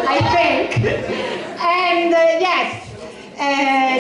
I think. And yes,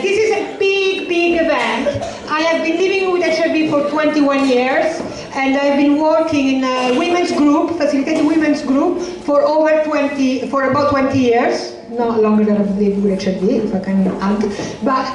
this is a big event. I have been living with HIV for 21 years, and I've been working in a women's group, facilitating women's group, for about 20 years. Not longer than I've lived with HIV, if I can add. But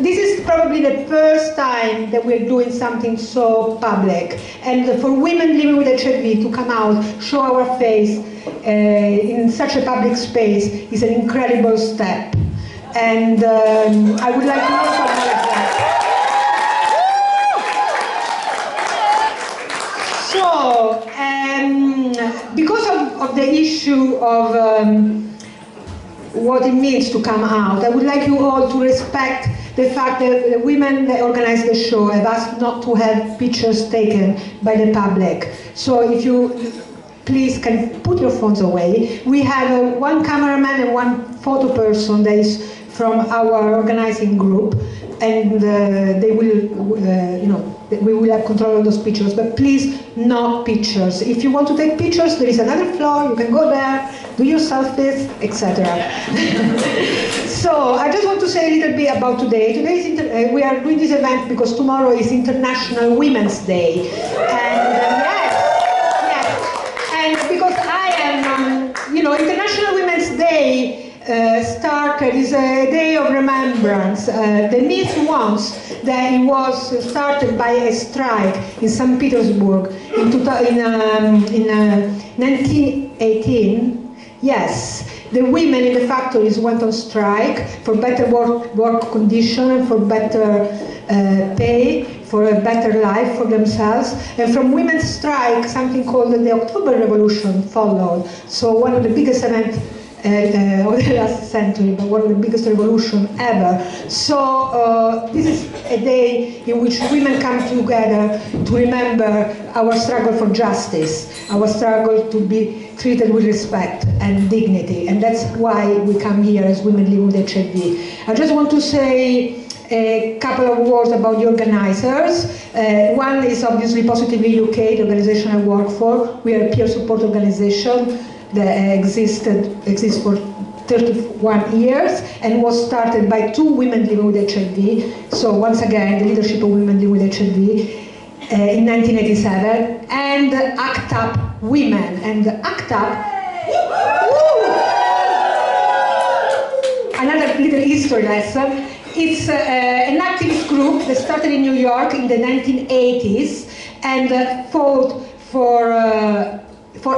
this is probably the first time that we're doing something so public. And for women living with HIV to come out, show our face in such a public space is an incredible step. And I would like to also acknowledge that. So, because of the issue of what it means to come out, I would like you all to respect the fact that the women that organized the show have asked not to have pictures taken by the public. So if you please can put your phones away. We have one cameraman and one photo person that is from our organizing group, and they will, we will have control of those pictures, but please, no pictures. If you want to take pictures, there is another floor, you can go there, do your selfies, etc. So, I just want to say a little bit about today. Today is we are doing this event because tomorrow is International Women's Day. And and because I am, International Women's Day started, is a day of remembrance. The myth once that it was started by a strike in St. Petersburg in 1918. Yes, the women in the factories went on strike for better work conditions, for better pay, for a better life for themselves. And from women's strike, something called the October Revolution followed. So one of the biggest events of the last century, but one of the biggest revolutions ever. So this is a day in which women come together to remember our struggle for justice, our struggle to be treated with respect and dignity, and that's why we come here as women living with HIV. I just want to say a couple of words about the organizers. One is obviously Positively UK, the organization I work for. We are a peer support organization that exists for 31 years and was started by 2 women living with HIV. So once again, the leadership of women living with HIV in 1987, and ACT UP Women. And ACT UP, another little history lesson. It's an activist group that started in New York in the 1980s and fought for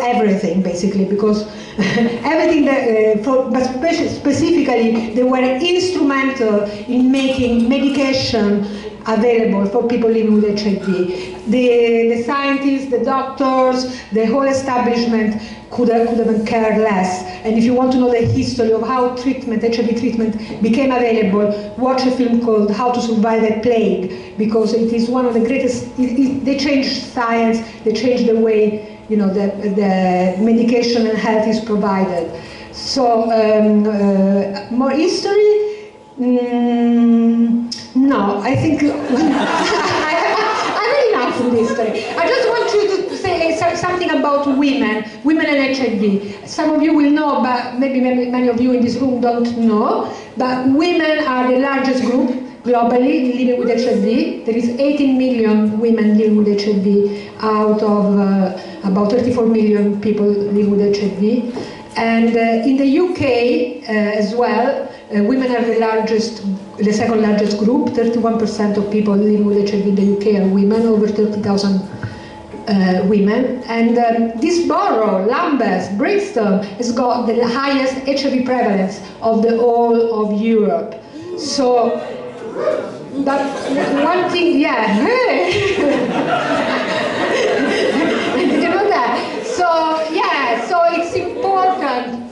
everything, basically, because everything that, but specifically, they were instrumental in making medication available for people living with HIV. The scientists, the doctors, the whole establishment could have cared less. And if you want to know the history of how HIV treatment became available, watch a film called How to Survive a Plague, because it is one of the greatest, they changed science, they changed the way the medication and health is provided. So, more history? No, I think I really enough in history. I just want you to say something about women and HIV. Some of you will know, but maybe many of you in this room don't know, but women are the largest group globally living with HIV. There is 18 million women living with HIV out of about 34 million people living with HIV. And in the UK as well, women are the second largest group. 31% of people living with HIV in the UK are women, over 30,000 women. And this borough, Lambeth, Brixton, has got the highest HIV prevalence of the whole of Europe. So, but one thing, yeah. Did you know that? So, yeah, so it's important.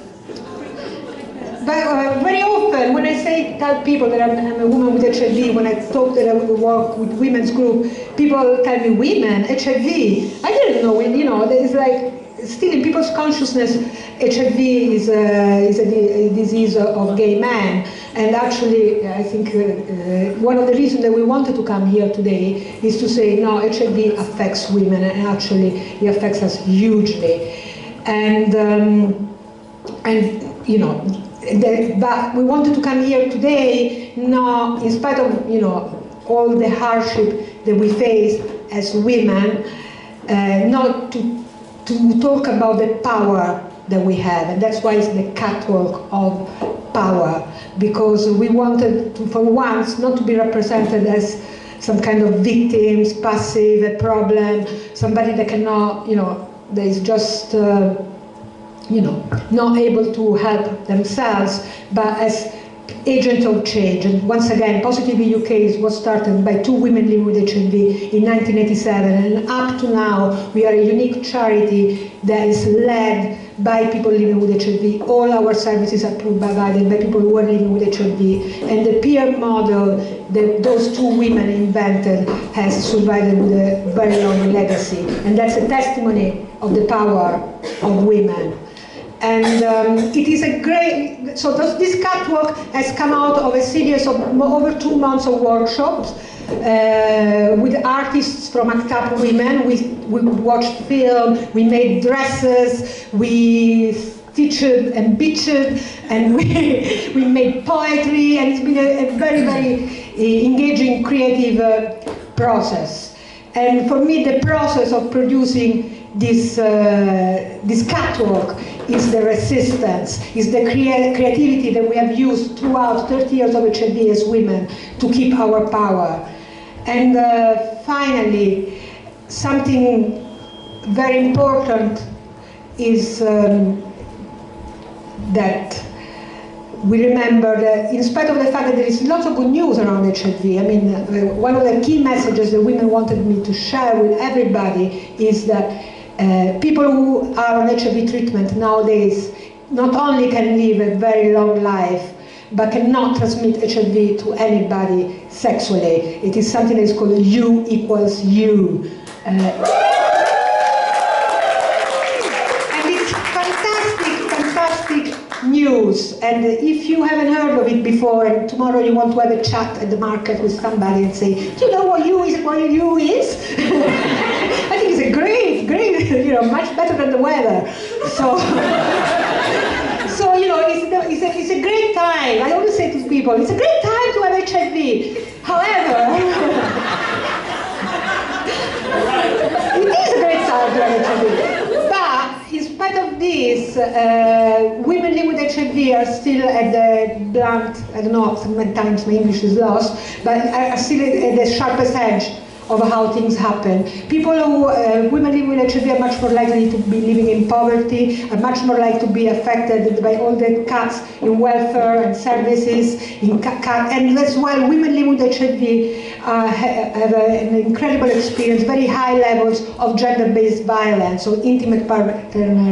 But very often, when I tell people that I'm a woman with HIV, when I talk that I work with women's group, people tell me, women, HIV. I didn't know, it's like, still in people's consciousness, HIV is a disease of gay men. And actually, I think one of the reasons that we wanted to come here today is to say, no, HIV affects women, and actually it affects us hugely. And you know, but we wanted to come here today, now, in spite of, you know, all the hardship that we face as women, not to talk about the power that we have, and that's why it's the catwalk of power, because we wanted to, for once, not to be represented as some kind of victims, passive, a problem, somebody that cannot, you know, that is just, you know, not able to help themselves, but as agent of change. And once again, Positive UK was started by 2 women living with HIV in 1987, and up to now we are a unique charity that is led by people living with HIV. All our services are provided by people who are living with HIV, and the peer model that those 2 women invented has survived with a very long legacy, and that's a testimony of the power of women. And it is a great, so this catwalk has come out of a series of over 2 months of workshops with artists from ACT UP Women. We watched film, we made dresses, we stitched and bitched, and we made poetry, and it's been a very, very engaging, creative process. And for me, the process of producing this catwalk is the resistance, is the creativity that we have used throughout 30 years of HIV as women to keep our power. And finally, something very important is that we remember that in spite of the fact that there is lots of good news around HIV, I mean, one of the key messages that women wanted me to share with everybody is that people who are on HIV treatment nowadays not only can live a very long life, but cannot transmit HIV to anybody sexually. It is something that is called U equals U. And it's fantastic news. And if you haven't heard of it before, and tomorrow you want to have a chat at the market with somebody and say, do you know what U is? What U is? I think it's a great, you know, much better than the weather. So, you know, it's a great time. I always say to people, it's a great time to have HIV. However, it is a great time to have HIV. But in spite of this, women living with HIV are still at the blunt, I don't know, sometimes my English is lost, but are still at the sharpest edge of how things happen. People who, women living with HIV are much more likely to be living in poverty, are much more likely to be affected by all the cuts in welfare and services, and as well, women living with HIV have an incredible experience, very high levels of gender-based violence, or intimate partner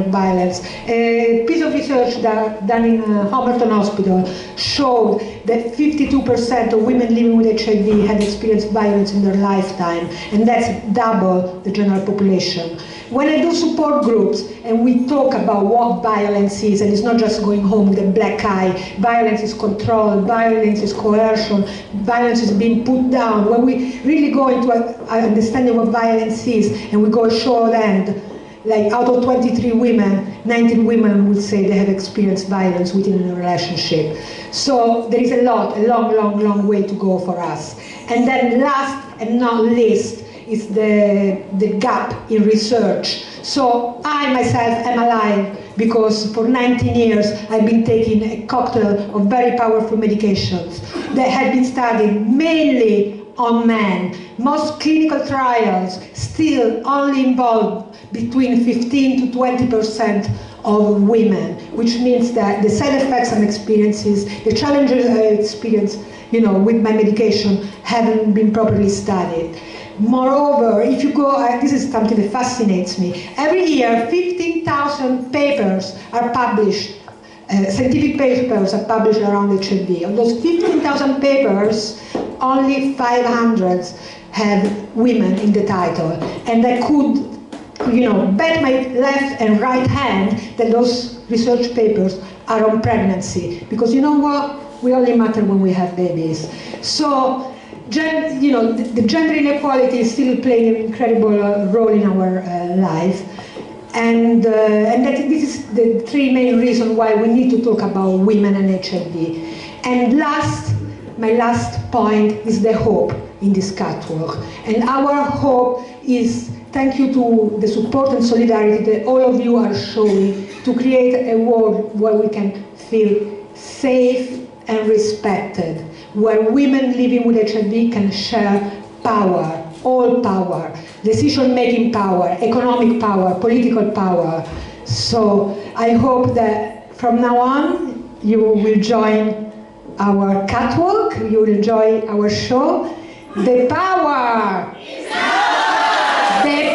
violence. A piece of research done in Homerton Hospital showed that 52% of women living with HIV had experienced violence in their lifetime, and that's double the general population. When I do support groups and we talk about what violence is, and it's not just going home with a black eye, violence is control, violence is coercion, violence is being put down. When we really go into an understanding of what violence is, and we go show end, like out of 23 women, 19 women would say they have experienced violence within a relationship. So there is a long way to go for us. And then last and not least is the gap in research. So I myself am alive because for 19 years I've been taking a cocktail of very powerful medications that have been studied mainly on men. Most clinical trials still only involve between 15 to 20% of women, which means that the side effects and experiences, the challenges I experience, you know, with my medication haven't been properly studied. Moreover, if you go, this is something that fascinates me, every year 15,000 papers are published, scientific papers are published around HIV. Of those 15,000 papers, only 500 have women in the title, and I could, you know, bet my left and right hand that those research papers are on pregnancy, because you know what, we only matter when we have babies. So, you know, the gender inequality is still playing an incredible role in our life. and that this is the three main reasons why we need to talk about women and HIV. And my last point is the hope in this catwalk. And our hope is, thank you to the support and solidarity that all of you are showing, to create a world where we can feel safe and respected, where women living with HIV can share power, all power, decision-making power, economic power, political power. So I hope that from now on you will join our catwalk, you will enjoy our show. The power! The